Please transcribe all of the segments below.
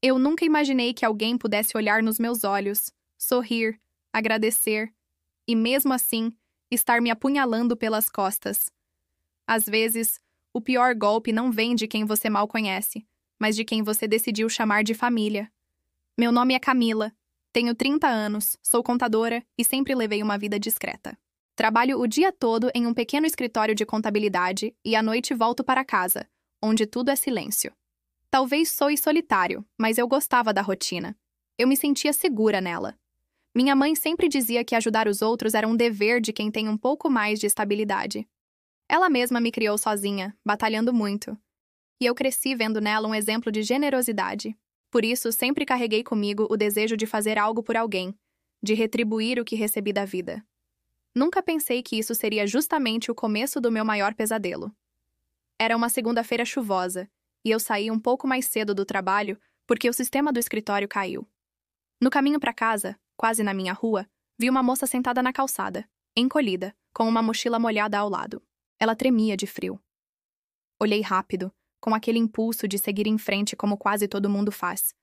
Eu nunca imaginei que alguém pudesse olhar nos meus olhos, sorrir, agradecer e, mesmo assim, estar me apunhalando pelas costas. Às vezes, o pior golpe não vem de quem você mal conhece, mas de quem você decidiu chamar de família. Meu nome é Camila, tenho 30 anos, sou contadora e sempre levei uma vida discreta. Trabalho o dia todo em um pequeno escritório de contabilidade e à noite volto para casa, onde tudo é silêncio. Talvez soe solitário, mas eu gostava da rotina. Eu me sentia segura nela. Minha mãe sempre dizia que ajudar os outros era um dever de quem tem um pouco mais de estabilidade. Ela mesma me criou sozinha, batalhando muito. E eu cresci vendo nela um exemplo de generosidade. Por isso, sempre carreguei comigo o desejo de fazer algo por alguém, de retribuir o que recebi da vida. Nunca pensei que isso seria justamente o começo do meu maior pesadelo. Era uma segunda-feira chuvosa, e eu saí um pouco mais cedo do trabalho porque o sistema do escritório caiu. No caminho para casa, quase na minha rua, vi uma moça sentada na calçada, encolhida, com uma mochila molhada ao lado. Ela tremia de frio. Olhei rápido, com aquele impulso de seguir em frente como quase todo mundo faz.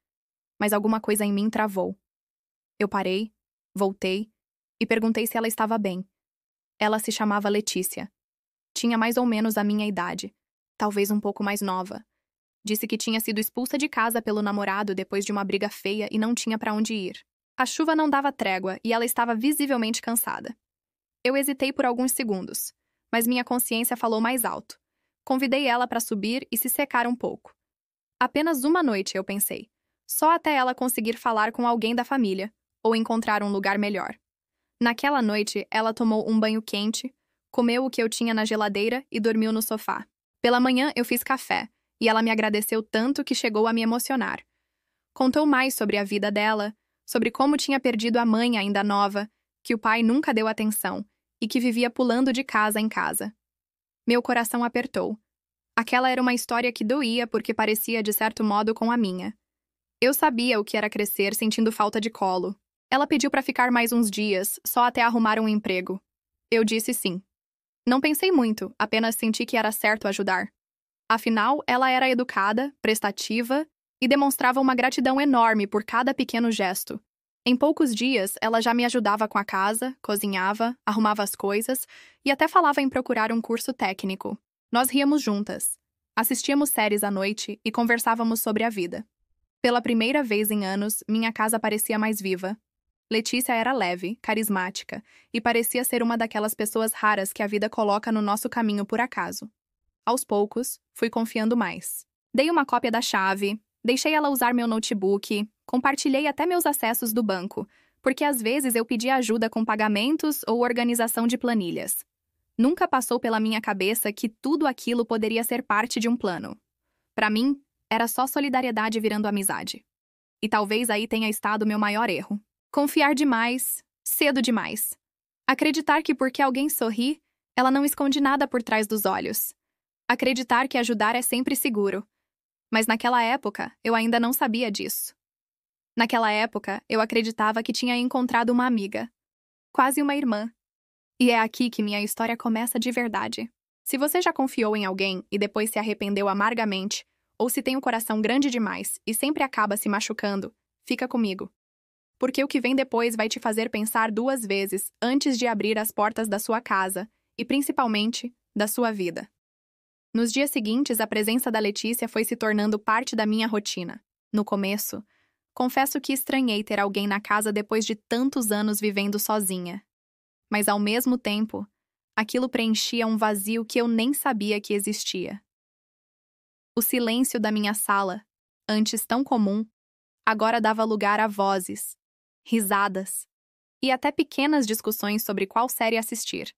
Mas alguma coisa em mim travou. Eu parei, voltei e perguntei se ela estava bem. Ela se chamava Letícia. Tinha mais ou menos a minha idade, talvez um pouco mais nova. Disse que tinha sido expulsa de casa pelo namorado depois de uma briga feia e não tinha para onde ir. A chuva não dava trégua e ela estava visivelmente cansada. Eu hesitei por alguns segundos, mas minha consciência falou mais alto. Convidei ela para subir e se secar um pouco. Apenas uma noite, eu pensei. Só até ela conseguir falar com alguém da família, ou encontrar um lugar melhor. Naquela noite, ela tomou um banho quente, comeu o que eu tinha na geladeira e dormiu no sofá. Pela manhã, eu fiz café, e ela me agradeceu tanto que chegou a me emocionar. Contou mais sobre a vida dela, sobre como tinha perdido a mãe ainda nova, que o pai nunca deu atenção e que vivia pulando de casa em casa. Meu coração apertou. Aquela era uma história que doía porque parecia de certo modo com a minha. Eu sabia o que era crescer sentindo falta de colo. Ela pediu para ficar mais uns dias, só até arrumar um emprego. Eu disse sim. Não pensei muito, apenas senti que era certo ajudar. Afinal, ela era educada, prestativa e demonstrava uma gratidão enorme por cada pequeno gesto. Em poucos dias, ela já me ajudava com a casa, cozinhava, arrumava as coisas e até falava em procurar um curso técnico. Nós ríamos juntas. Assistíamos séries à noite e conversávamos sobre a vida. Pela primeira vez em anos, minha casa parecia mais viva. Letícia era leve, carismática e parecia ser uma daquelas pessoas raras que a vida coloca no nosso caminho por acaso. Aos poucos, fui confiando mais. Dei uma cópia da chave, deixei ela usar meu notebook, compartilhei até meus acessos do banco, porque às vezes eu pedia ajuda com pagamentos ou organização de planilhas. Nunca passou pela minha cabeça que tudo aquilo poderia ser parte de um plano. Para mim, era só solidariedade virando amizade. E talvez aí tenha estado meu maior erro. Confiar demais, cedo demais. Acreditar que porque alguém sorri, ela não esconde nada por trás dos olhos. Acreditar que ajudar é sempre seguro. Mas naquela época, eu ainda não sabia disso. Naquela época, eu acreditava que tinha encontrado uma amiga. Quase uma irmã. E é aqui que minha história começa de verdade. Se você já confiou em alguém e depois se arrependeu amargamente, ou se tem um coração grande demais e sempre acaba se machucando, fica comigo. Porque o que vem depois vai te fazer pensar duas vezes antes de abrir as portas da sua casa e, principalmente, da sua vida. Nos dias seguintes, a presença da Letícia foi se tornando parte da minha rotina. No começo, confesso que estranhei ter alguém na casa depois de tantos anos vivendo sozinha. Mas, ao mesmo tempo, aquilo preenchia um vazio que eu nem sabia que existia. O silêncio da minha sala, antes tão comum, agora dava lugar a vozes, risadas e até pequenas discussões sobre qual série assistir.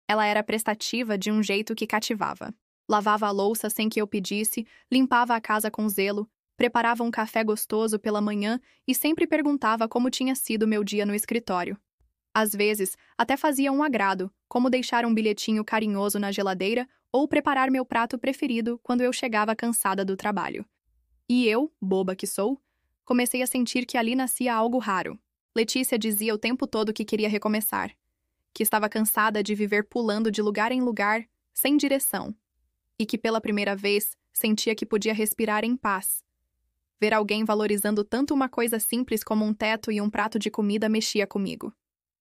Ela era prestativa de um jeito que cativava. Lavava a louça sem que eu pedisse, limpava a casa com zelo, preparava um café gostoso pela manhã e sempre perguntava como tinha sido meu dia no escritório. Às vezes, até fazia um agrado, como deixar um bilhetinho carinhoso na geladeira ou preparar meu prato preferido quando eu chegava cansada do trabalho. E eu, boba que sou, comecei a sentir que ali nascia algo raro. Letícia dizia o tempo todo que queria recomeçar, que estava cansada de viver pulando de lugar em lugar, sem direção, e que pela primeira vez sentia que podia respirar em paz. Ver alguém valorizando tanto uma coisa simples como um teto e um prato de comida mexia comigo.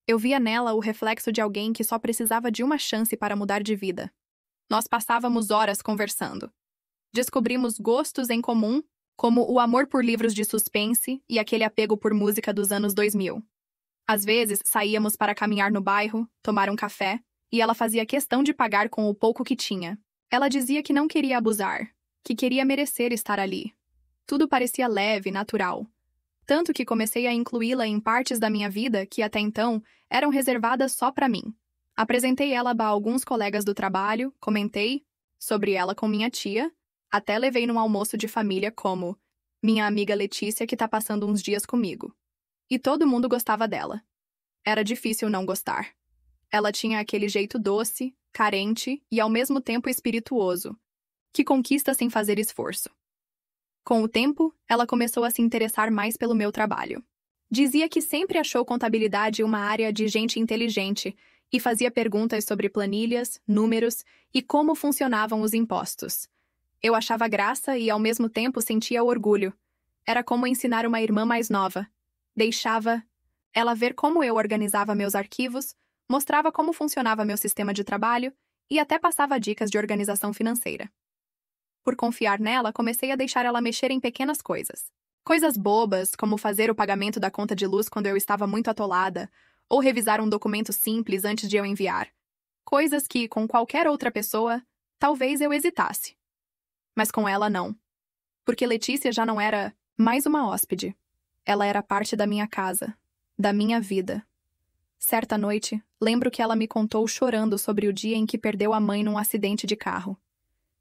Eu via nela o reflexo de alguém que só precisava de uma chance para mudar de vida. Nós passávamos horas conversando. Descobrimos gostos em comum, como o amor por livros de suspense e aquele apego por música dos anos 2000. Às vezes, saíamos para caminhar no bairro, tomar um café, e ela fazia questão de pagar com o pouco que tinha. Ela dizia que não queria abusar, que queria merecer estar ali. Tudo parecia leve, natural. Tanto que comecei a incluí-la em partes da minha vida que, até então, eram reservadas só para mim. Apresentei ela a alguns colegas do trabalho, comentei sobre ela com minha tia, até levei num almoço de família como minha amiga Letícia que tá passando uns dias comigo. E todo mundo gostava dela. Era difícil não gostar. Ela tinha aquele jeito doce, carente e ao mesmo tempo espirituoso, que conquista sem fazer esforço. Com o tempo, ela começou a se interessar mais pelo meu trabalho. Dizia que sempre achou contabilidade uma área de gente inteligente e fazia perguntas sobre planilhas, números e como funcionavam os impostos. Eu achava graça e, ao mesmo tempo, sentia orgulho. Era como ensinar uma irmã mais nova. Deixava ela ver como eu organizava meus arquivos, mostrava como funcionava meu sistema de trabalho e até passava dicas de organização financeira. Por confiar nela, comecei a deixar ela mexer em pequenas coisas. Coisas bobas, como fazer o pagamento da conta de luz quando eu estava muito atolada, ou revisar um documento simples antes de eu enviar. Coisas que, com qualquer outra pessoa, talvez eu hesitasse. Mas com ela, não. Porque Letícia já não era mais uma hóspede. Ela era parte da minha casa, da minha vida. Certa noite, lembro que ela me contou chorando sobre o dia em que perdeu a mãe num acidente de carro.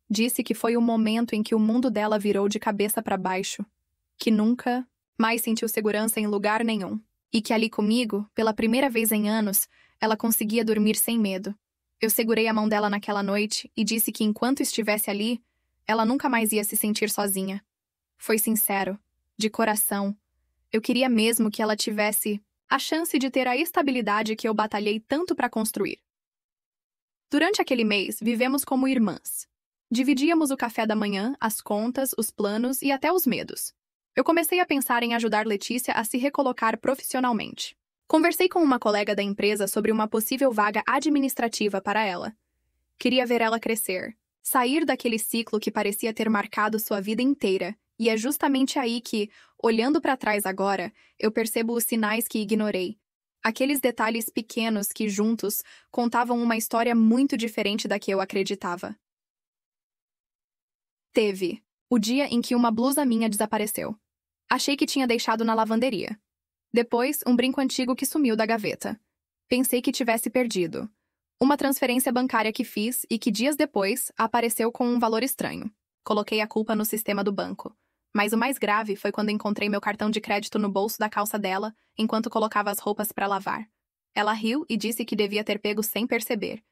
Disse que foi o momento em que o mundo dela virou de cabeça para baixo, que nunca mais sentiu segurança em lugar nenhum, e que ali comigo, pela primeira vez em anos, ela conseguia dormir sem medo. Eu segurei a mão dela naquela noite e disse que enquanto estivesse ali, ela nunca mais ia se sentir sozinha. Foi sincero, de coração. Eu queria mesmo que ela tivesse a chance de ter a estabilidade que eu batalhei tanto para construir. Durante aquele mês, vivemos como irmãs. Dividíamos o café da manhã, as contas, os planos e até os medos. Eu comecei a pensar em ajudar Letícia a se recolocar profissionalmente. Conversei com uma colega da empresa sobre uma possível vaga administrativa para ela. Queria ver ela crescer, sair daquele ciclo que parecia ter marcado sua vida inteira, e é justamente aí que, olhando para trás agora, eu percebo os sinais que ignorei. Aqueles detalhes pequenos que, juntos, contavam uma história muito diferente da que eu acreditava. Teve o dia em que uma blusa minha desapareceu. Achei que tinha deixado na lavanderia. Depois, um brinco antigo que sumiu da gaveta. Pensei que tivesse perdido. Uma transferência bancária que fiz e que dias depois apareceu com um valor estranho. Coloquei a culpa no sistema do banco. Mas o mais grave foi quando encontrei meu cartão de crédito no bolso da calça dela, enquanto colocava as roupas para lavar. Ela riu e disse que devia ter pego sem perceber.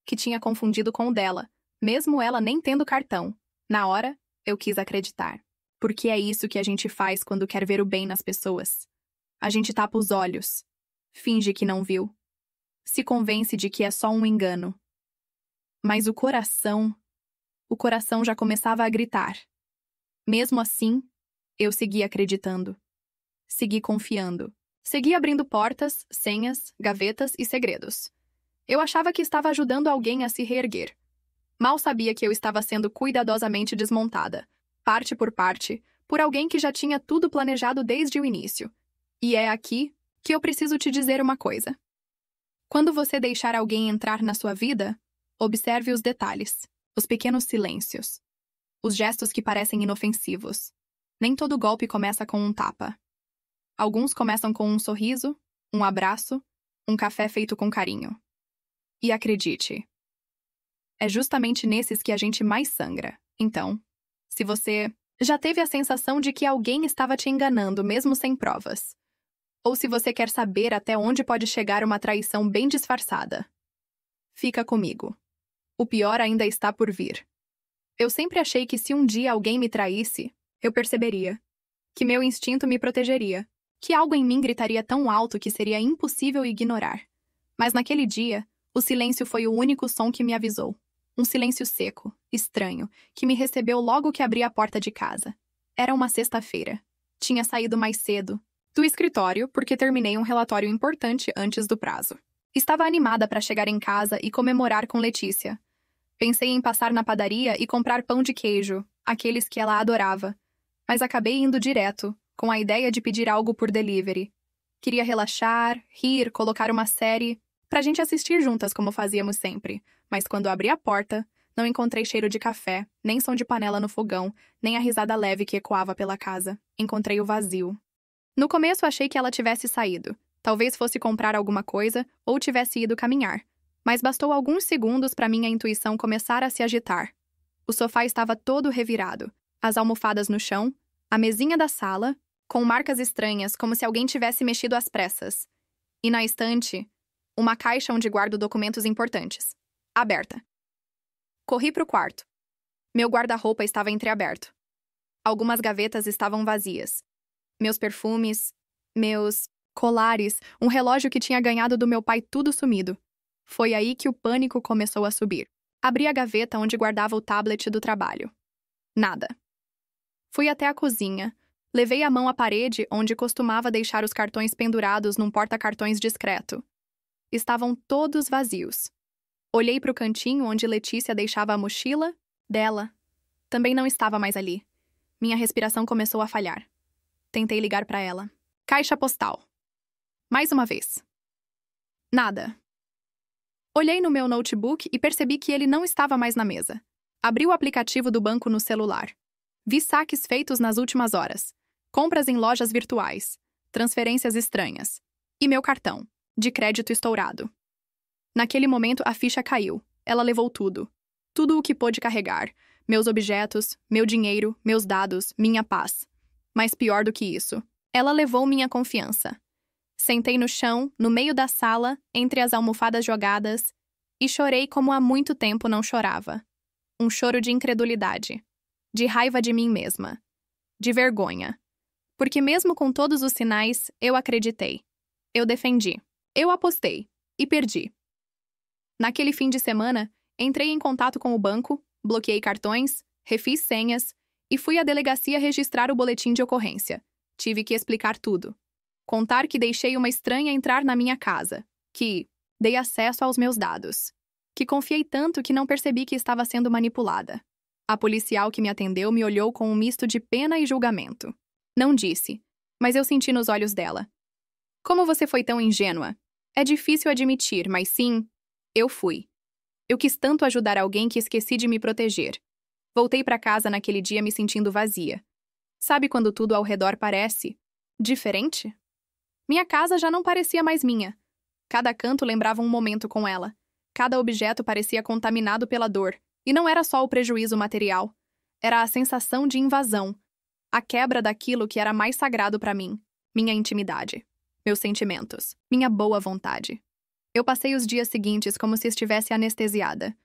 Que tinha confundido com o dela, mesmo ela nem tendo cartão. Na hora, eu quis acreditar. Porque é isso que a gente faz quando quer ver o bem nas pessoas. A gente tapa os olhos. Finge que não viu. Se convence de que é só um engano. Mas o coração já começava a gritar. Mesmo assim, eu segui acreditando. Segui confiando. Segui abrindo portas, senhas, gavetas e segredos. Eu achava que estava ajudando alguém a se reerguer. Mal sabia que eu estava sendo cuidadosamente desmontada, parte por parte, por alguém que já tinha tudo planejado desde o início. E é aqui que eu preciso te dizer uma coisa. Quando você deixar alguém entrar na sua vida, observe os detalhes, os pequenos silêncios, os gestos que parecem inofensivos. Nem todo golpe começa com um tapa. Alguns começam com um sorriso, um abraço, um café feito com carinho. E acredite, é justamente nesses que a gente mais sangra. Então, se você já teve a sensação de que alguém estava te enganando mesmo sem provas, ou se você quer saber até onde pode chegar uma traição bem disfarçada, fica comigo. O pior ainda está por vir. Eu sempre achei que se um dia alguém me traísse, eu perceberia. Que meu instinto me protegeria. Que algo em mim gritaria tão alto que seria impossível ignorar. Mas naquele dia, o silêncio foi o único som que me avisou. Um silêncio seco, estranho, que me recebeu logo que abri a porta de casa. Era uma sexta-feira. Tinha saído mais cedo do escritório porque terminei um relatório importante antes do prazo. Estava animada para chegar em casa e comemorar com Letícia. Pensei em passar na padaria e comprar pão de queijo, aqueles que ela adorava, mas acabei indo direto, com a ideia de pedir algo por delivery. Queria relaxar, rir, colocar uma série, pra gente assistir juntas como fazíamos sempre, mas quando abri a porta, não encontrei cheiro de café, nem som de panela no fogão, nem a risada leve que ecoava pela casa. Encontrei o vazio. No começo achei que ela tivesse saído. Talvez fosse comprar alguma coisa ou tivesse ido caminhar. Mas bastou alguns segundos para minha intuição começar a se agitar. O sofá estava todo revirado, as almofadas no chão, a mesinha da sala, com marcas estranhas como se alguém tivesse mexido às pressas. E na estante, uma caixa onde guardo documentos importantes. Aberta. Corri para o quarto. Meu guarda-roupa estava entreaberto. Algumas gavetas estavam vazias. Meus perfumes, meus colares, um relógio que tinha ganhado do meu pai, tudo sumido. Foi aí que o pânico começou a subir. Abri a gaveta onde guardava o tablet do trabalho. Nada. Fui até a cozinha. Levei a mão à parede onde costumava deixar os cartões pendurados num porta-cartões discreto. Estavam todos vazios. Olhei para o cantinho onde Letícia deixava a mochila dela. Também não estava mais ali. Minha respiração começou a falhar. Tentei ligar para ela. Caixa postal. Mais uma vez. Nada. Olhei no meu notebook e percebi que ele não estava mais na mesa. Abri o aplicativo do banco no celular. Vi saques feitos nas últimas horas. Compras em lojas virtuais. Transferências estranhas. E meu cartão, de crédito estourado. Naquele momento, a ficha caiu. Ela levou tudo. Tudo o que pôde carregar. Meus objetos, meu dinheiro, meus dados, minha paz. Mas pior do que isso, ela levou minha confiança. Sentei no chão, no meio da sala, entre as almofadas jogadas, e chorei como há muito tempo não chorava. Um choro de incredulidade, de raiva de mim mesma, de vergonha. Porque mesmo com todos os sinais, eu acreditei. Eu defendi. Eu apostei. E perdi. Naquele fim de semana, entrei em contato com o banco, bloqueei cartões, refiz senhas e fui à delegacia registrar o boletim de ocorrência. Tive que explicar tudo. Contar que deixei uma estranha entrar na minha casa, que dei acesso aos meus dados, que confiei tanto que não percebi que estava sendo manipulada. A policial que me atendeu me olhou com um misto de pena e julgamento. Não disse, mas eu senti nos olhos dela. Como você foi tão ingênua? É difícil admitir, mas sim, eu fui. Eu quis tanto ajudar alguém que esqueci de me proteger. Voltei para casa naquele dia me sentindo vazia. Sabe quando tudo ao redor parece diferente? Minha casa já não parecia mais minha. Cada canto lembrava um momento com ela. Cada objeto parecia contaminado pela dor. E não era só o prejuízo material. Era a sensação de invasão. A quebra daquilo que era mais sagrado para mim. Minha intimidade. Meus sentimentos. Minha boa vontade. Eu passei os dias seguintes como se estivesse anestesiada.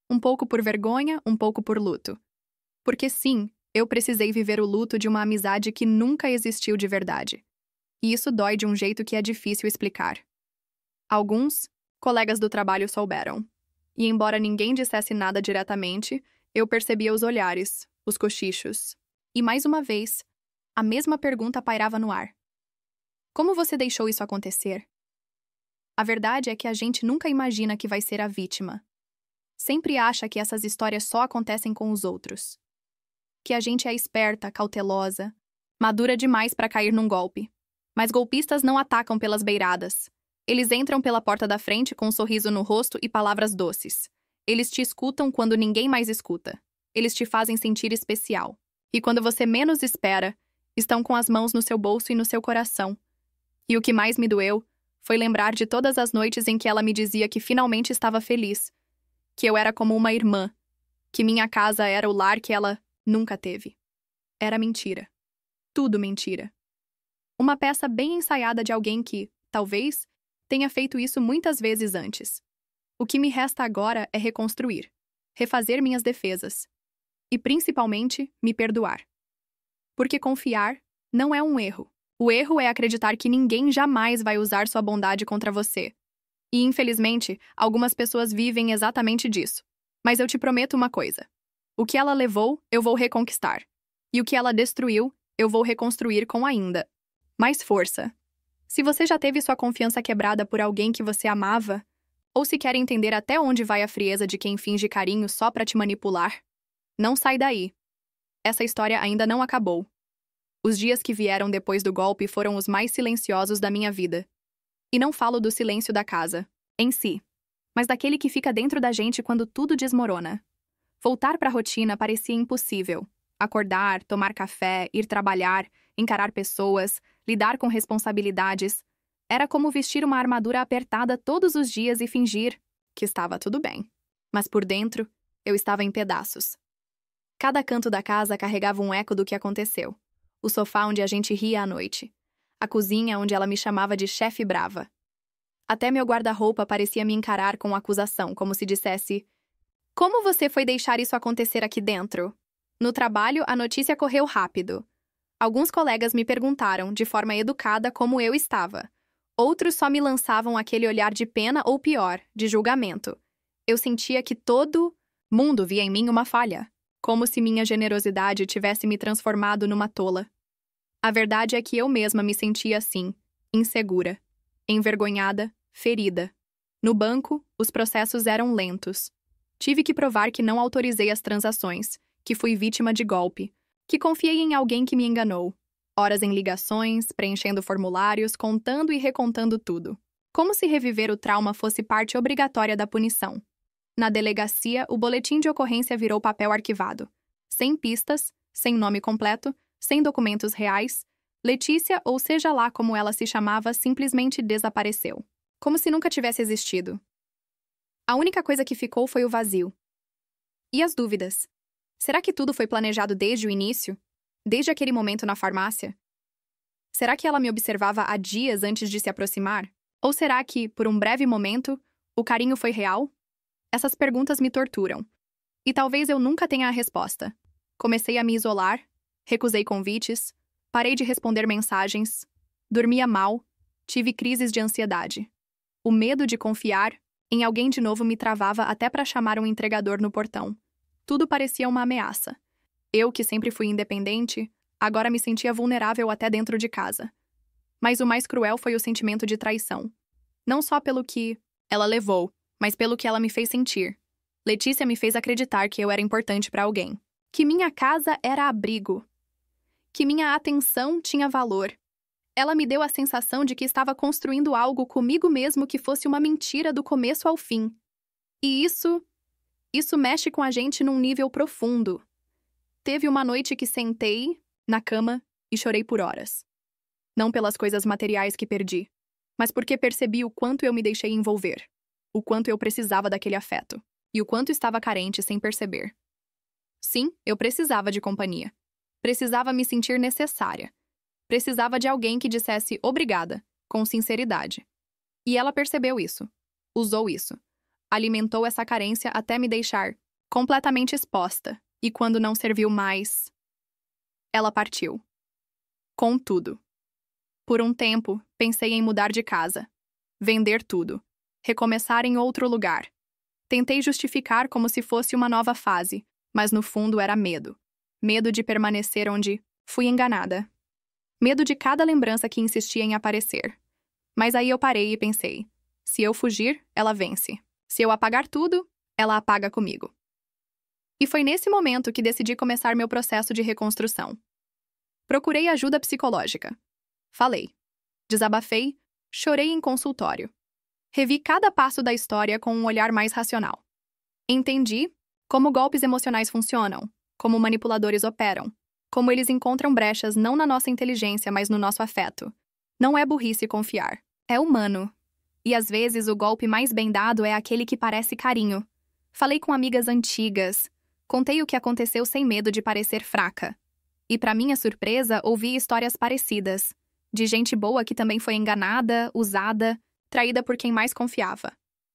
Um pouco por vergonha, um pouco por luto. Porque sim, eu precisei viver o luto de uma amizade que nunca existiu de verdade. E isso dói de um jeito que é difícil explicar. Alguns colegas do trabalho souberam. E embora ninguém dissesse nada diretamente, eu percebia os olhares, os cochichos. E mais uma vez, a mesma pergunta pairava no ar. Como você deixou isso acontecer? A verdade é que a gente nunca imagina que vai ser a vítima. Sempre acha que essas histórias só acontecem com os outros. Que a gente é esperta, cautelosa, madura demais para cair num golpe. Mas golpistas não atacam pelas beiradas. Eles entram pela porta da frente com um sorriso no rosto e palavras doces. Eles te escutam quando ninguém mais escuta. Eles te fazem sentir especial. E quando você menos espera, estão com as mãos no seu bolso e no seu coração. E o que mais me doeu foi lembrar de todas as noites em que ela me dizia que finalmente estava feliz, que eu era como uma irmã, que minha casa era o lar que ela nunca teve. Era mentira. Tudo mentira. Uma peça bem ensaiada de alguém que, talvez, tenha feito isso muitas vezes antes. O que me resta agora é reconstruir, refazer minhas defesas e, principalmente, me perdoar. Porque confiar não é um erro. O erro é acreditar que ninguém jamais vai usar sua bondade contra você. E, infelizmente, algumas pessoas vivem exatamente disso. Mas eu te prometo uma coisa. O que ela levou, eu vou reconquistar. E o que ela destruiu, eu vou reconstruir com ainda mais força. Se você já teve sua confiança quebrada por alguém que você amava, ou se quer entender até onde vai a frieza de quem finge carinho só pra te manipular, não sai daí. Essa história ainda não acabou. Os dias que vieram depois do golpe foram os mais silenciosos da minha vida. E não falo do silêncio da casa, em si, mas daquele que fica dentro da gente quando tudo desmorona. Voltar pra rotina parecia impossível. Acordar, tomar café, ir trabalhar, encarar pessoas, lidar com responsabilidades. Era como vestir uma armadura apertada todos os dias e fingir que estava tudo bem. Mas por dentro, eu estava em pedaços. Cada canto da casa carregava um eco do que aconteceu. O sofá onde a gente ria à noite. A cozinha onde ela me chamava de chefe brava. Até meu guarda-roupa parecia me encarar com acusação, como se dissesse: como você foi deixar isso acontecer aqui dentro? No trabalho, a notícia correu rápido. Alguns colegas me perguntaram, de forma educada, como eu estava. Outros só me lançavam aquele olhar de pena ou pior, de julgamento. Eu sentia que todo mundo via em mim uma falha, como se minha generosidade tivesse me transformado numa tola. A verdade é que eu mesma me sentia assim, insegura, envergonhada, ferida. No banco, os processos eram lentos. Tive que provar que não autorizei as transações, que fui vítima de golpe, que confiei em alguém que me enganou. Horas em ligações, preenchendo formulários, contando e recontando tudo. Como se reviver o trauma fosse parte obrigatória da punição. Na delegacia, o boletim de ocorrência virou papel arquivado. Sem pistas, sem nome completo, sem documentos reais, Letícia, ou seja lá como ela se chamava, simplesmente desapareceu. Como se nunca tivesse existido. A única coisa que ficou foi o vazio. E as dúvidas? Será que tudo foi planejado desde o início? Desde aquele momento na farmácia? Será que ela me observava há dias antes de se aproximar? Ou será que, por um breve momento, o carinho foi real? Essas perguntas me torturam. E talvez eu nunca tenha a resposta. Comecei a me isolar, recusei convites, parei de responder mensagens, dormia mal, tive crises de ansiedade. O medo de confiar em alguém de novo me travava até para chamar um entregador no portão. Tudo parecia uma ameaça. Eu, que sempre fui independente, agora me sentia vulnerável até dentro de casa. Mas o mais cruel foi o sentimento de traição. Não só pelo que ela levou, mas pelo que ela me fez sentir. Letícia me fez acreditar que eu era importante para alguém. Que minha casa era abrigo. Que minha atenção tinha valor. Ela me deu a sensação de que estava construindo algo comigo mesmo que fosse uma mentira do começo ao fim. E isso mexe com a gente num nível profundo. Teve uma noite que sentei na cama e chorei por horas. Não pelas coisas materiais que perdi, mas porque percebi o quanto eu me deixei envolver, o quanto eu precisava daquele afeto, e o quanto estava carente sem perceber. Sim, eu precisava de companhia. Precisava me sentir necessária. Precisava de alguém que dissesse obrigada, com sinceridade. E ela percebeu isso, usou isso, alimentou essa carência até me deixar completamente exposta, e quando não serviu mais, ela partiu. Com tudo. Por um tempo, pensei em mudar de casa, vender tudo, recomeçar em outro lugar. Tentei justificar como se fosse uma nova fase, mas no fundo era medo. Medo de permanecer onde fui enganada. Medo de cada lembrança que insistia em aparecer. Mas aí eu parei e pensei, se eu fugir, ela vence. Se eu apagar tudo, ela apaga comigo. E foi nesse momento que decidi começar meu processo de reconstrução. Procurei ajuda psicológica. Falei. Desabafei, chorei em consultório. Revi cada passo da história com um olhar mais racional. Entendi como golpes emocionais funcionam, como manipuladores operam, como eles encontram brechas não na nossa inteligência, mas no nosso afeto. Não é burrice confiar, é humano. E às vezes o golpe mais bem dado é aquele que parece carinho. Falei com amigas antigas, contei o que aconteceu sem medo de parecer fraca. E para minha surpresa, ouvi histórias parecidas, de gente boa que também foi enganada, usada, traída por quem mais confiava.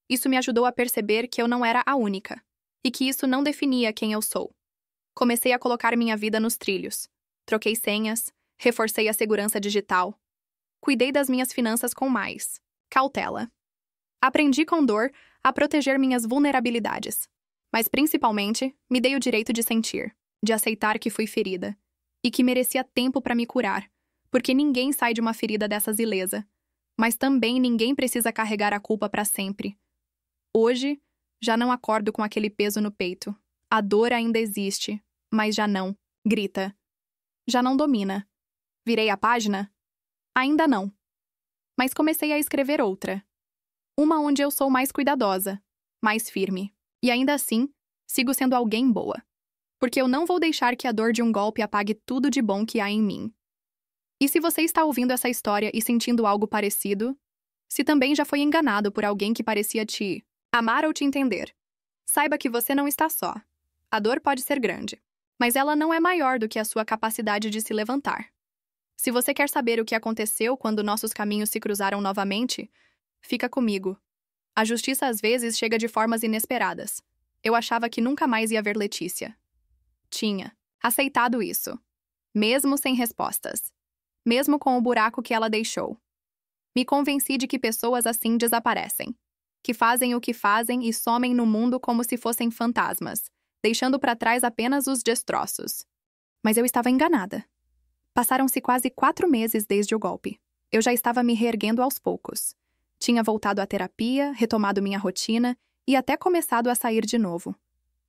Isso me ajudou a perceber que eu não era a única, e que isso não definia quem eu sou. Comecei a colocar minha vida nos trilhos. Troquei senhas, reforcei a segurança digital. Cuidei das minhas finanças com mais cautela. Aprendi com dor a proteger minhas vulnerabilidades. Mas, principalmente, me dei o direito de sentir, de aceitar que fui ferida, e que merecia tempo para me curar, porque ninguém sai de uma ferida dessas ilesa. Mas também ninguém precisa carregar a culpa para sempre. Hoje, já não acordo com aquele peso no peito. A dor ainda existe, mas já não. Grita. Já não domina. Virei a página? Ainda não. Mas comecei a escrever outra. Uma onde eu sou mais cuidadosa, mais firme. E ainda assim, sigo sendo alguém boa. Porque eu não vou deixar que a dor de um golpe apague tudo de bom que há em mim. E se você está ouvindo essa história e sentindo algo parecido, se também já foi enganado por alguém que parecia te amar ou te entender, saiba que você não está só. A dor pode ser grande, mas ela não é maior do que a sua capacidade de se levantar. Se você quer saber o que aconteceu quando nossos caminhos se cruzaram novamente, fica comigo. A justiça às vezes chega de formas inesperadas. Eu achava que nunca mais ia ver Letícia. Tinha aceitado isso, mesmo sem respostas. Mesmo com o buraco que ela deixou. Me convenci de que pessoas assim desaparecem. Que fazem o que fazem e somem no mundo como se fossem fantasmas, deixando para trás apenas os destroços. Mas eu estava enganada. Passaram-se quase 4 meses desde o golpe. Eu já estava me reerguendo aos poucos. Tinha voltado à terapia, retomado minha rotina e até começado a sair de novo.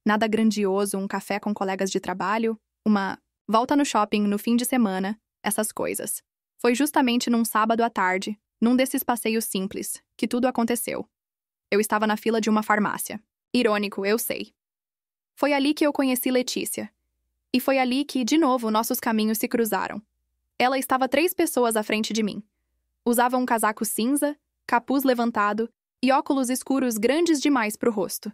Nada grandioso, um café com colegas de trabalho, uma volta no shopping no fim de semana, essas coisas. Foi justamente num sábado à tarde, num desses passeios simples, que tudo aconteceu. Eu estava na fila de uma farmácia. Irônico, eu sei. Foi ali que eu conheci Letícia. E foi ali que, de novo, nossos caminhos se cruzaram. Ela estava 3 pessoas à frente de mim. Usava um casaco cinza, capuz levantado e óculos escuros grandes demais para o rosto.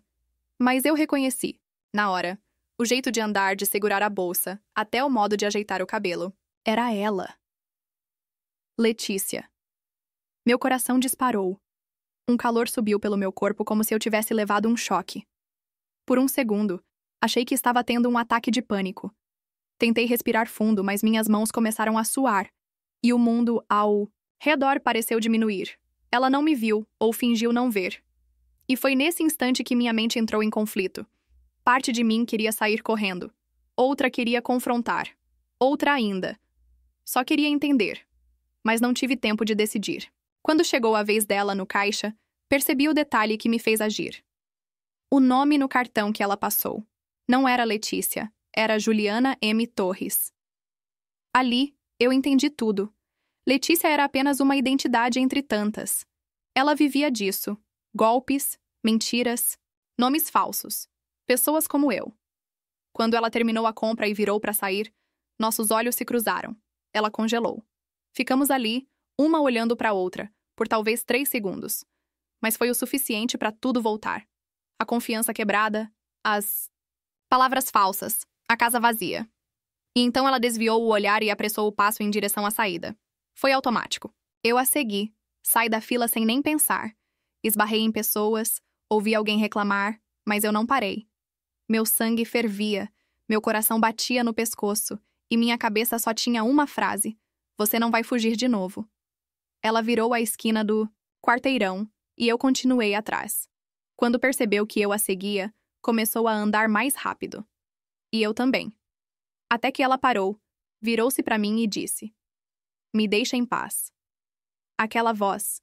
Mas eu reconheci, na hora, o jeito de andar, de segurar a bolsa, até o modo de ajeitar o cabelo. Era ela. Letícia. Meu coração disparou. Um calor subiu pelo meu corpo como se eu tivesse levado um choque. Por um segundo, achei que estava tendo um ataque de pânico. Tentei respirar fundo, mas minhas mãos começaram a suar, e o mundo ao redor pareceu diminuir. Ela não me viu, ou fingiu não ver. E foi nesse instante que minha mente entrou em conflito. Parte de mim queria sair correndo. Outra queria confrontar. Outra ainda. Só queria entender. Mas não tive tempo de decidir. Quando chegou a vez dela no caixa, percebi o detalhe que me fez agir. O nome no cartão que ela passou. Não era Letícia, era Juliana M. Torres. Ali, eu entendi tudo. Letícia era apenas uma identidade entre tantas. Ela vivia disso. Golpes, mentiras, nomes falsos. Pessoas como eu. Quando ela terminou a compra e virou para sair, nossos olhos se cruzaram. Ela congelou. Ficamos ali, uma olhando para a outra, por talvez 3 segundos. Mas foi o suficiente para tudo voltar. A confiança quebrada, as palavras falsas, a casa vazia. E então ela desviou o olhar e apressou o passo em direção à saída. Foi automático. Eu a segui, saí da fila sem nem pensar. Esbarrei em pessoas, ouvi alguém reclamar, mas eu não parei. Meu sangue fervia, meu coração batia no pescoço, e minha cabeça só tinha uma frase: você não vai fugir de novo. Ela virou a esquina do quarteirão, e eu continuei atrás. Quando percebeu que eu a seguia, começou a andar mais rápido. E eu também. Até que ela parou, virou-se para mim e disse: me deixa em paz. Aquela voz,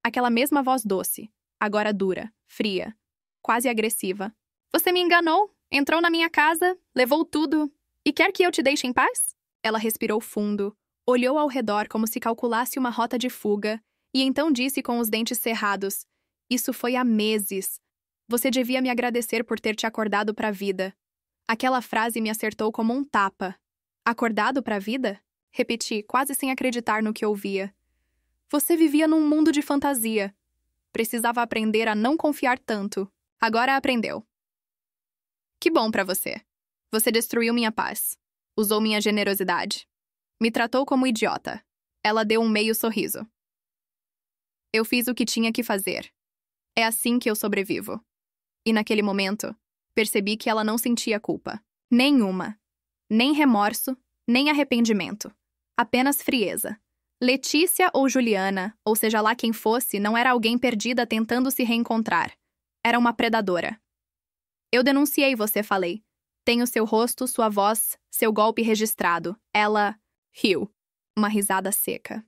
aquela mesma voz doce, agora dura, fria, quase agressiva. Você me enganou, entrou na minha casa, levou tudo, e quer que eu te deixe em paz? Ela respirou fundo, olhou ao redor como se calculasse uma rota de fuga, e então disse com os dentes cerrados: isso foi há meses. Você devia me agradecer por ter te acordado para a vida. Aquela frase me acertou como um tapa. Acordado para a vida? Repeti, quase sem acreditar no que ouvia. Você vivia num mundo de fantasia. Precisava aprender a não confiar tanto. Agora aprendeu. Que bom para você. Você destruiu minha paz. Usou minha generosidade. Me tratou como idiota. Ela deu um meio sorriso. Eu fiz o que tinha que fazer. É assim que eu sobrevivo. E naquele momento, percebi que ela não sentia culpa. Nenhuma. Nem remorso, nem arrependimento. Apenas frieza. Letícia ou Juliana, ou seja lá quem fosse, não era alguém perdida tentando se reencontrar. Era uma predadora. Eu denunciei você, falei. Tenho seu rosto, sua voz, seu golpe registrado. Ela riu. Uma risada seca.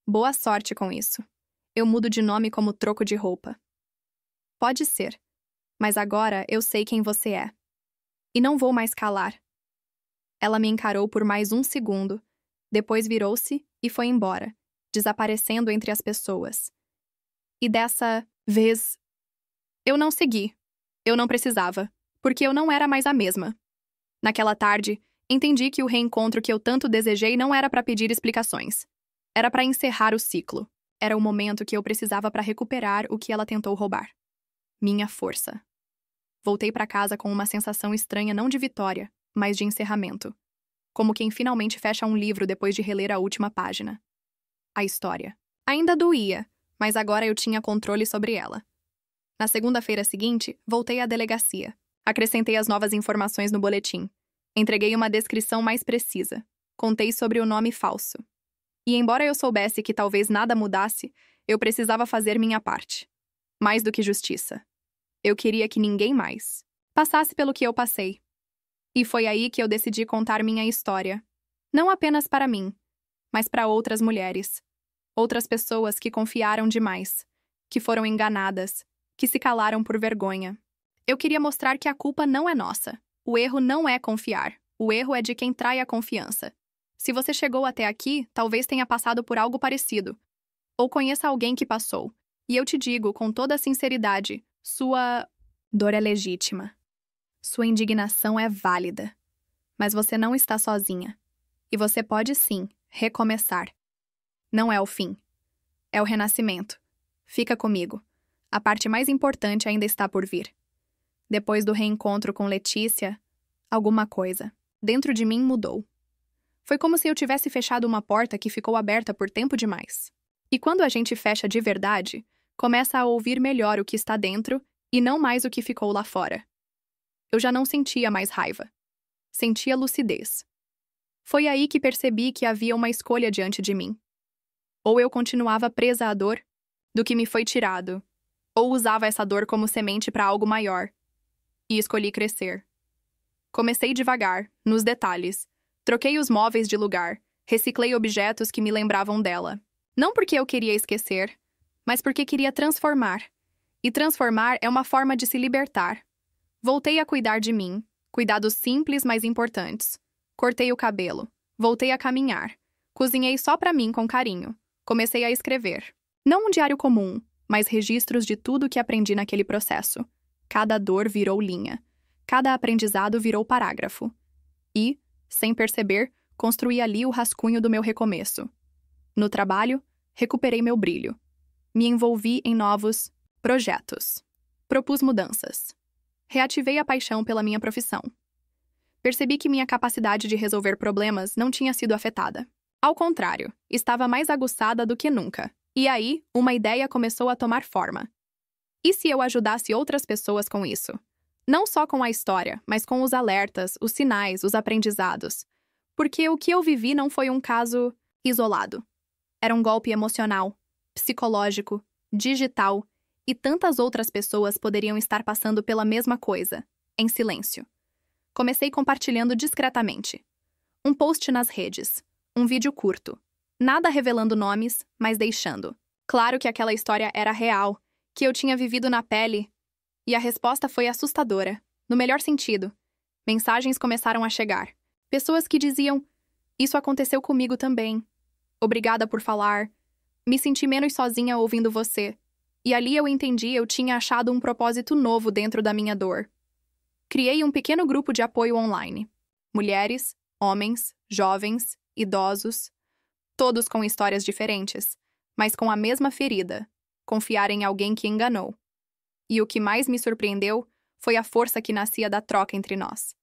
Boa sorte com isso. Eu mudo de nome como troco de roupa. Pode ser. Mas agora eu sei quem você é. E não vou mais calar. Ela me encarou por mais um segundo, depois virou-se e foi embora, desaparecendo entre as pessoas. E dessa vez, eu não segui. Eu não precisava, porque eu não era mais a mesma. Naquela tarde, entendi que o reencontro que eu tanto desejei não era para pedir explicações. Era para encerrar o ciclo. Era o momento que eu precisava para recuperar o que ela tentou roubar. Minha força. Voltei para casa com uma sensação estranha não de vitória, mas de encerramento. Como quem finalmente fecha um livro depois de reler a última página. A história. Ainda doía, mas agora eu tinha controle sobre ela. Na segunda-feira seguinte, voltei à delegacia. Acrescentei as novas informações no boletim. Entreguei uma descrição mais precisa. Contei sobre o nome falso. E embora eu soubesse que talvez nada mudasse, eu precisava fazer minha parte. Mais do que justiça. Eu queria que ninguém mais passasse pelo que eu passei. E foi aí que eu decidi contar minha história. Não apenas para mim, mas para outras mulheres. Outras pessoas que confiaram demais, que foram enganadas, que se calaram por vergonha. Eu queria mostrar que a culpa não é nossa. O erro não é confiar. O erro é de quem trai a confiança. Se você chegou até aqui, talvez tenha passado por algo parecido. Ou conheça alguém que passou. E eu te digo, com toda a sinceridade, sua dor é legítima. Sua indignação é válida. Mas você não está sozinha. E você pode, sim, recomeçar. Não é o fim. É o renascimento. Fica comigo. A parte mais importante ainda está por vir. Depois do reencontro com Letícia, alguma coisa dentro de mim mudou. Foi como se eu tivesse fechado uma porta que ficou aberta por tempo demais. E quando a gente fecha de verdade, começa a ouvir melhor o que está dentro e não mais o que ficou lá fora. Eu já não sentia mais raiva. Sentia lucidez. Foi aí que percebi que havia uma escolha diante de mim. Ou eu continuava presa à dor, do que me foi tirado, ou usava essa dor como semente para algo maior. E escolhi crescer. Comecei devagar, nos detalhes. Troquei os móveis de lugar, reciclei objetos que me lembravam dela. Não porque eu queria esquecer, mas porque queria transformar. E transformar é uma forma de se libertar. Voltei a cuidar de mim, cuidados simples, mas importantes. Cortei o cabelo, voltei a caminhar. Cozinhei só pra mim com carinho. Comecei a escrever. Não um diário comum, mas registros de tudo que aprendi naquele processo. Cada dor virou linha. Cada aprendizado virou parágrafo. E, sem perceber, construí ali o rascunho do meu recomeço. No trabalho, recuperei meu brilho. Me envolvi em novos projetos. Propus mudanças. Reativei a paixão pela minha profissão. Percebi que minha capacidade de resolver problemas não tinha sido afetada. Ao contrário, estava mais aguçada do que nunca. E aí, uma ideia começou a tomar forma. E se eu ajudasse outras pessoas com isso? Não só com a história, mas com os alertas, os sinais, os aprendizados. Porque o que eu vivi não foi um caso isolado. Era um golpe emocional, psicológico, digital, e tantas outras pessoas poderiam estar passando pela mesma coisa, em silêncio. Comecei compartilhando discretamente. Um post nas redes, um vídeo curto. Nada revelando nomes, mas deixando. Claro que aquela história era real, que eu tinha vivido na pele. E a resposta foi assustadora, no melhor sentido. Mensagens começaram a chegar. Pessoas que diziam: "Isso aconteceu comigo também. Obrigada por falar. Me senti menos sozinha ouvindo você." E ali eu entendi, eu tinha achado um propósito novo dentro da minha dor. Criei um pequeno grupo de apoio online. Mulheres, homens, jovens, idosos, todos com histórias diferentes, mas com a mesma ferida: confiar em alguém que enganou. E o que mais me surpreendeu foi a força que nascia da troca entre nós.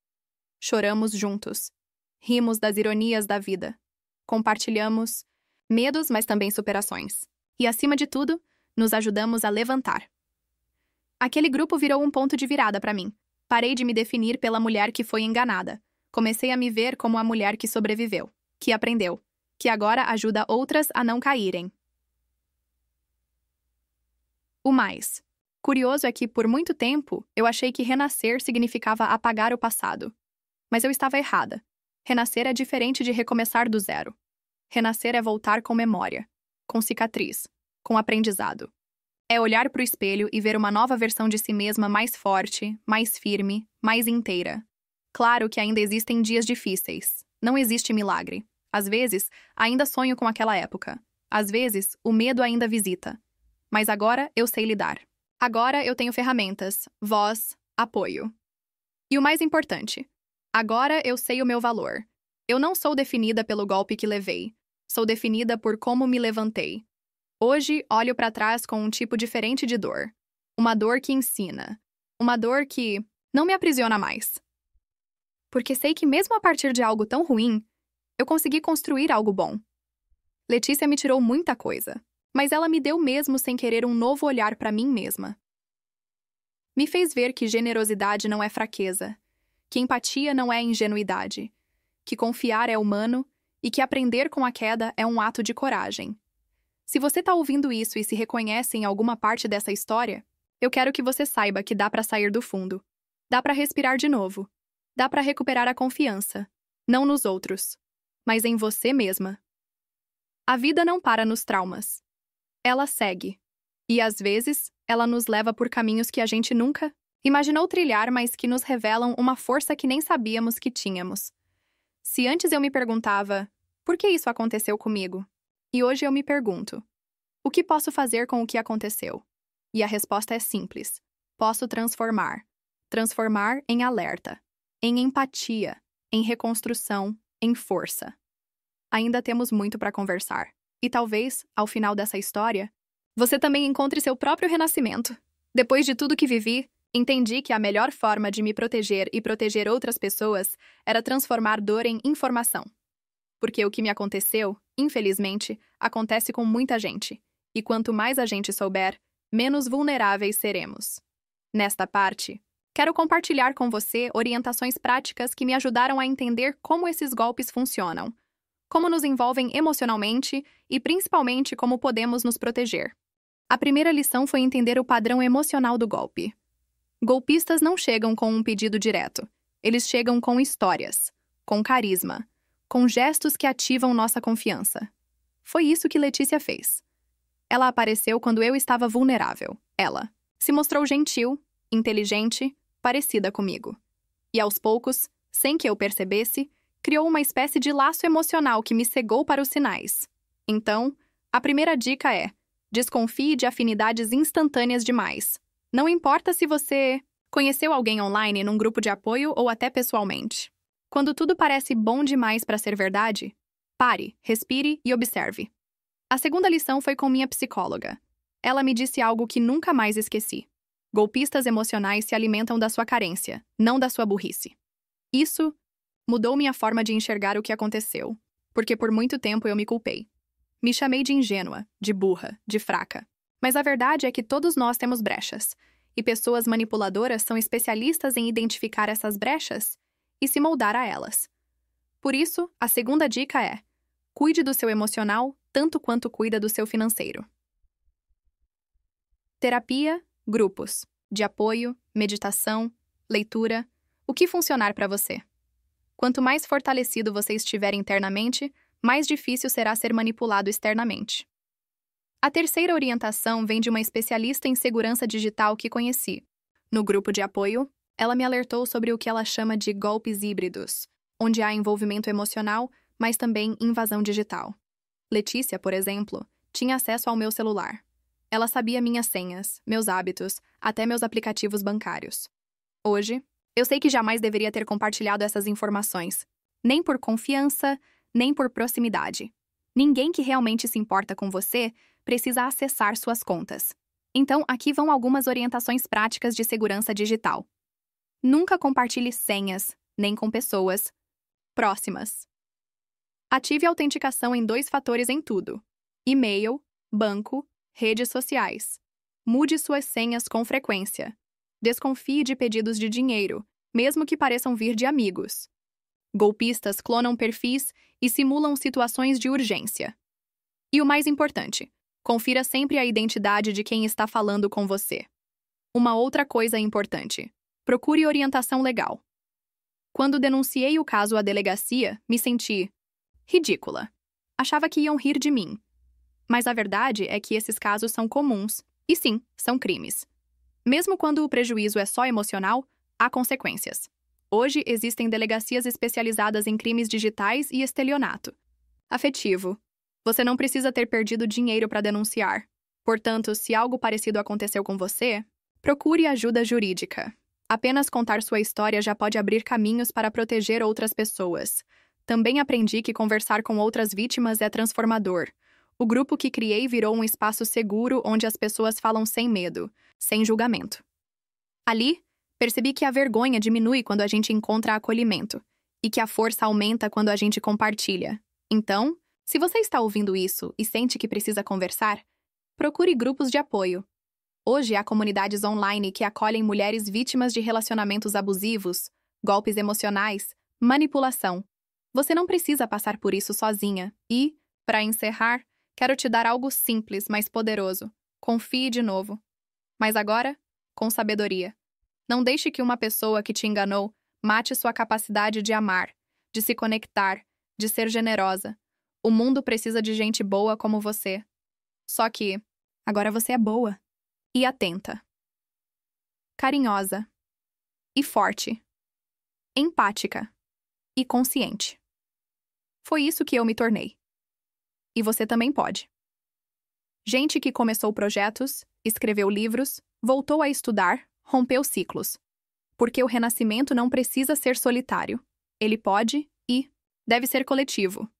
Choramos juntos. Rimos das ironias da vida. Compartilhamos medos, mas também superações. E, acima de tudo, nos ajudamos a levantar. Aquele grupo virou um ponto de virada para mim. Parei de me definir pela mulher que foi enganada. Comecei a me ver como a mulher que sobreviveu, que aprendeu, que agora ajuda outras a não caírem. O mais. Curioso é que, por muito tempo, eu achei que renascer significava apagar o passado. Mas eu estava errada. Renascer é diferente de recomeçar do zero. Renascer é voltar com memória, com cicatriz, com aprendizado. É olhar para o espelho e ver uma nova versão de si mesma mais forte, mais firme, mais inteira. Claro que ainda existem dias difíceis. Não existe milagre. Às vezes, ainda sonho com aquela época. Às vezes, o medo ainda visita. Mas agora eu sei lidar. Agora eu tenho ferramentas, voz, apoio. E o mais importante, agora eu sei o meu valor. Eu não sou definida pelo golpe que levei. Sou definida por como me levantei. Hoje, olho para trás com um tipo diferente de dor. Uma dor que ensina. Uma dor que não me aprisiona mais. Porque sei que mesmo a partir de algo tão ruim, eu consegui construir algo bom. Letícia me tirou muita coisa, mas ela me deu mesmo sem querer um novo olhar para mim mesma. Me fez ver que generosidade não é fraqueza, que empatia não é ingenuidade, que confiar é humano e que aprender com a queda é um ato de coragem. Se você está ouvindo isso e se reconhece em alguma parte dessa história, eu quero que você saiba que dá para sair do fundo. Dá para respirar de novo. Dá para recuperar a confiança, não nos outros, mas em você mesma. A vida não para nos traumas. Ela segue. E, às vezes, ela nos leva por caminhos que a gente nunca imaginou trilhar, mas que nos revelam uma força que nem sabíamos que tínhamos. Se antes eu me perguntava, por que isso aconteceu comigo? E hoje eu me pergunto, o que posso fazer com o que aconteceu? E a resposta é simples. Posso transformar. Transformar em alerta, em empatia, em reconstrução, em força. Ainda temos muito para conversar. E talvez, ao final dessa história, você também encontre seu próprio renascimento. Depois de tudo que vivi, entendi que a melhor forma de me proteger e proteger outras pessoas era transformar dor em informação. Porque o que me aconteceu, infelizmente, acontece com muita gente. E quanto mais a gente souber, menos vulneráveis seremos. Nesta parte, quero compartilhar com você orientações práticas que me ajudaram a entender como esses golpes funcionam, como nos envolvem emocionalmente e, principalmente, como podemos nos proteger. A primeira lição foi entender o padrão emocional do golpe. Golpistas não chegam com um pedido direto. Eles chegam com histórias, com carisma, com gestos que ativam nossa confiança. Foi isso que Letícia fez. Ela apareceu quando eu estava vulnerável. Ela se mostrou gentil, inteligente, parecida comigo. E aos poucos, sem que eu percebesse, criou uma espécie de laço emocional que me cegou para os sinais. Então, a primeira dica é: desconfie de afinidades instantâneas demais. Não importa se você conheceu alguém online num grupo de apoio ou até pessoalmente. Quando tudo parece bom demais para ser verdade, pare, respire e observe. A segunda lição foi com minha psicóloga. Ela me disse algo que nunca mais esqueci. Golpistas emocionais se alimentam da sua carência, não da sua burrice. Isso mudou minha forma de enxergar o que aconteceu, porque por muito tempo eu me culpei. Me chamei de ingênua, de burra, de fraca. Mas a verdade é que todos nós temos brechas, e pessoas manipuladoras são especialistas em identificar essas brechas e se moldar a elas. Por isso, a segunda dica é: cuide do seu emocional tanto quanto cuida do seu financeiro. Terapia, grupos, de apoio, meditação, leitura, o que funcionar para você? Quanto mais fortalecido você estiver internamente, mais difícil será ser manipulado externamente. A terceira orientação vem de uma especialista em segurança digital que conheci. No grupo de apoio, ela me alertou sobre o que ela chama de golpes híbridos, onde há envolvimento emocional, mas também invasão digital. Letícia, por exemplo, tinha acesso ao meu celular. Ela sabia minhas senhas, meus hábitos, até meus aplicativos bancários. Hoje, eu sei que jamais deveria ter compartilhado essas informações, nem por confiança, nem por proximidade. Ninguém que realmente se importa com você precisa acessar suas contas. Então, aqui vão algumas orientações práticas de segurança digital. Nunca compartilhe senhas, nem com pessoas próximas. Ative a autenticação em 2 fatores em tudo: e-mail, banco, redes sociais. Mude suas senhas com frequência. Desconfie de pedidos de dinheiro, mesmo que pareçam vir de amigos. Golpistas clonam perfis e simulam situações de urgência. E o mais importante, confira sempre a identidade de quem está falando com você. Uma outra coisa importante: procure orientação legal. Quando denunciei o caso à delegacia, me senti ridícula. Achava que iam rir de mim. Mas a verdade é que esses casos são comuns, e sim, são crimes. Mesmo quando o prejuízo é só emocional, há consequências. Hoje existem delegacias especializadas em crimes digitais e estelionato afetivo. Você não precisa ter perdido dinheiro para denunciar. Portanto, se algo parecido aconteceu com você, procure ajuda jurídica. Apenas contar sua história já pode abrir caminhos para proteger outras pessoas. Também aprendi que conversar com outras vítimas é transformador. O grupo que criei virou um espaço seguro onde as pessoas falam sem medo, sem julgamento. Ali, percebi que a vergonha diminui quando a gente encontra acolhimento e que a força aumenta quando a gente compartilha. Então, se você está ouvindo isso e sente que precisa conversar, procure grupos de apoio. Hoje há comunidades online que acolhem mulheres vítimas de relacionamentos abusivos, golpes emocionais, manipulação. Você não precisa passar por isso sozinha e, para encerrar, quero te dar algo simples, mas poderoso. Confie de novo. Mas agora, com sabedoria. Não deixe que uma pessoa que te enganou mate sua capacidade de amar, de se conectar, de ser generosa. O mundo precisa de gente boa como você. Só que, agora você é boa. E atenta. Carinhosa. E forte. Empática. E consciente. Foi isso que eu me tornei. E você também pode. Gente que começou projetos, escreveu livros, voltou a estudar, rompeu ciclos. Porque o renascimento não precisa ser solitário. Ele pode e deve ser coletivo.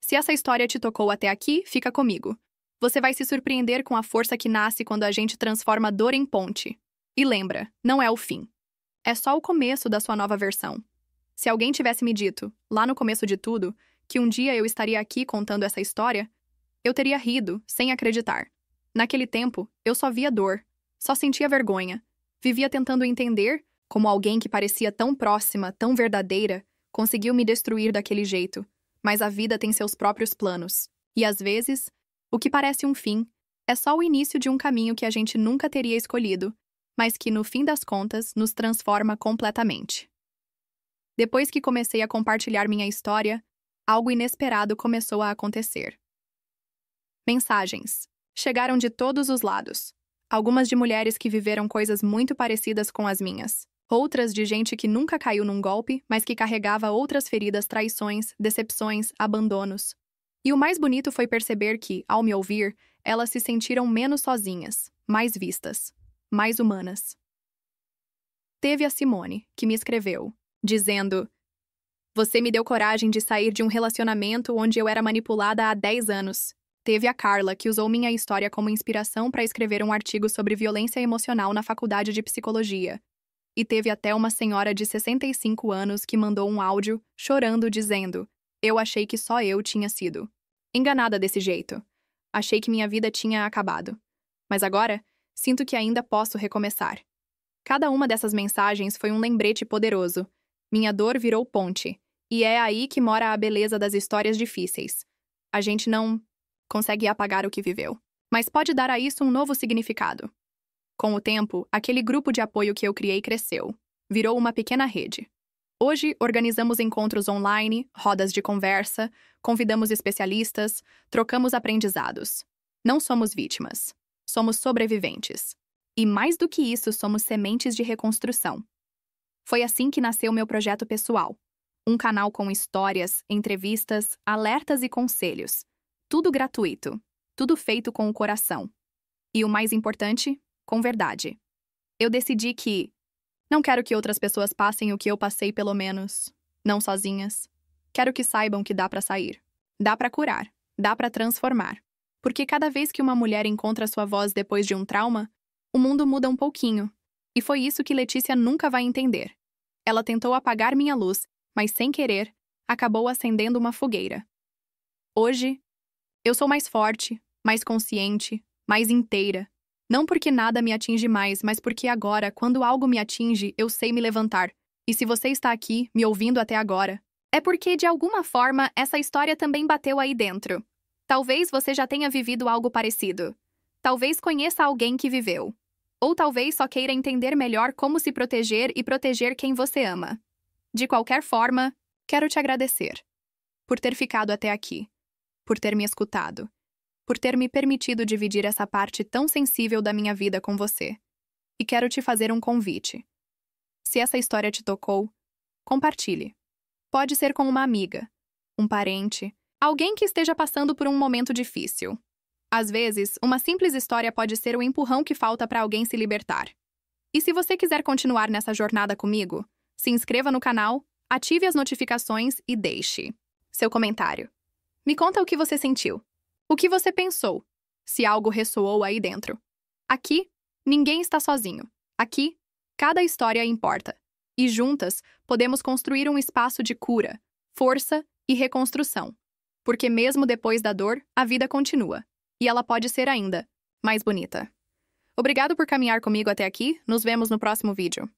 Se essa história te tocou até aqui, fica comigo. Você vai se surpreender com a força que nasce quando a gente transforma dor em ponte. E lembra, não é o fim. É só o começo da sua nova versão. Se alguém tivesse me dito, lá no começo de tudo, que um dia eu estaria aqui contando essa história, eu teria rido, sem acreditar. Naquele tempo, eu só via dor, só sentia vergonha. Vivia tentando entender como alguém que parecia tão próxima, tão verdadeira, conseguiu me destruir daquele jeito. Mas a vida tem seus próprios planos. E às vezes, o que parece um fim é só o início de um caminho que a gente nunca teria escolhido, mas que, no fim das contas, nos transforma completamente. Depois que comecei a compartilhar minha história, algo inesperado começou a acontecer. Mensagens chegaram de todos os lados. Algumas de mulheres que viveram coisas muito parecidas com as minhas. Outras de gente que nunca caiu num golpe, mas que carregava outras feridas, traições, decepções, abandonos. E o mais bonito foi perceber que, ao me ouvir, elas se sentiram menos sozinhas, mais vistas, mais humanas. Teve a Simone, que me escreveu, dizendo: "Você me deu coragem de sair de um relacionamento onde eu era manipulada há 10 anos. Teve a Carla, que usou minha história como inspiração para escrever um artigo sobre violência emocional na faculdade de psicologia. E teve até uma senhora de 65 anos que mandou um áudio, chorando, dizendo: eu achei que só eu tinha sido enganada desse jeito. Achei que minha vida tinha acabado. Mas agora, sinto que ainda posso recomeçar." Cada uma dessas mensagens foi um lembrete poderoso. Minha dor virou ponte. E é aí que mora a beleza das histórias difíceis. A gente não consegue apagar o que viveu, mas pode dar a isso um novo significado. Com o tempo, aquele grupo de apoio que eu criei cresceu. Virou uma pequena rede. Hoje, organizamos encontros online, rodas de conversa, convidamos especialistas, trocamos aprendizados. Não somos vítimas. Somos sobreviventes. E mais do que isso, somos sementes de reconstrução. Foi assim que nasceu meu projeto pessoal. Um canal com histórias, entrevistas, alertas e conselhos. Tudo gratuito. Tudo feito com o coração. E o mais importante, com verdade. Eu decidi que não quero que outras pessoas passem o que eu passei, pelo menos não sozinhas. Quero que saibam que dá pra sair. Dá pra curar. Dá pra transformar. Porque cada vez que uma mulher encontra sua voz depois de um trauma, o mundo muda um pouquinho. E foi isso que Letícia nunca vai entender. Ela tentou apagar minha luz, mas sem querer, acabou acendendo uma fogueira. Hoje, eu sou mais forte, mais consciente, mais inteira. Não porque nada me atinge mais, mas porque agora, quando algo me atinge, eu sei me levantar. E se você está aqui, me ouvindo até agora, é porque, de alguma forma, essa história também bateu aí dentro. Talvez você já tenha vivido algo parecido. Talvez conheça alguém que viveu. Ou talvez só queira entender melhor como se proteger e proteger quem você ama. De qualquer forma, quero te agradecer por ter ficado até aqui, por ter me escutado, por ter me permitido dividir essa parte tão sensível da minha vida com você. E quero te fazer um convite. Se essa história te tocou, compartilhe. Pode ser com uma amiga, um parente, alguém que esteja passando por um momento difícil. Às vezes, uma simples história pode ser o empurrão que falta para alguém se libertar. E se você quiser continuar nessa jornada comigo, se inscreva no canal, ative as notificações e deixe seu comentário. Me conta o que você sentiu, o que você pensou, se algo ressoou aí dentro. Aqui, ninguém está sozinho. Aqui, cada história importa. E juntas, podemos construir um espaço de cura, força e reconstrução. Porque mesmo depois da dor, a vida continua. E ela pode ser ainda mais bonita. Obrigado por caminhar comigo até aqui. Nos vemos no próximo vídeo.